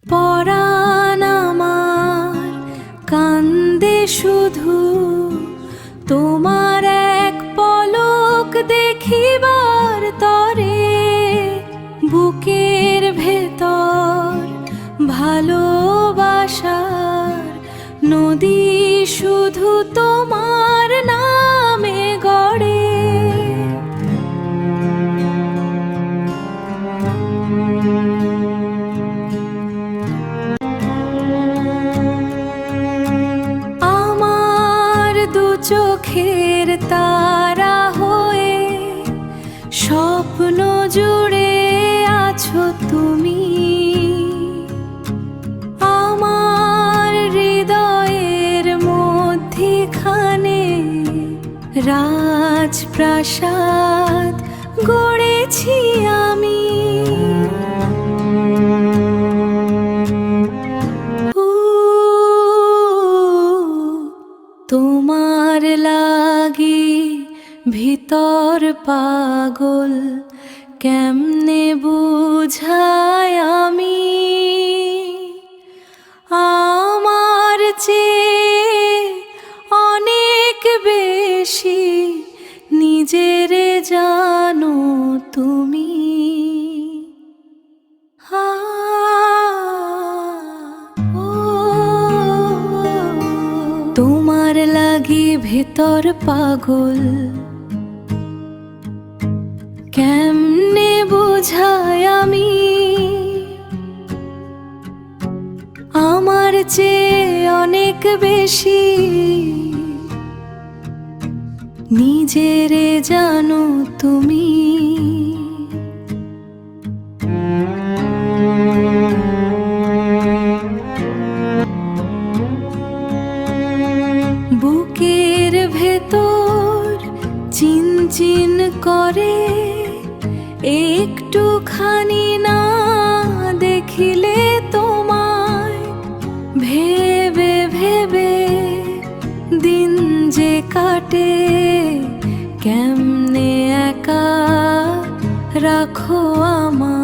পরাণ আমার কান্দে শুধু তোমার এক পলক দেখিবার তরে। বুকের ভেতর ভালোবাসার নদী শুধু তোমার নামে গড়ে। আমার দু চোখের তারা হয়ে স্বপ্ন জুড়ে আছো তুমি। আমার হৃদয়ের মধ্যখানে রাজপ্রাসাদ গড়েছি আমি। তোমার লাগি ভিতর পাগল কেমনে বুঝাই আমি। আমার চেয়ে অনেক বেশি নিজেরে জানো তুমি। তোমার লাগি ভেতর পাগল কেমনে বুঝাই আমি। আমার চেয়ে অনেক বেশি নিজেরে জানো তুমি। বুকের ভেতর চিনচিন করে একটুখানি না দেখিলে তোমায়। ভেবে ভেবে দিন যে কাটে কেমনে একা রাখো আমায়।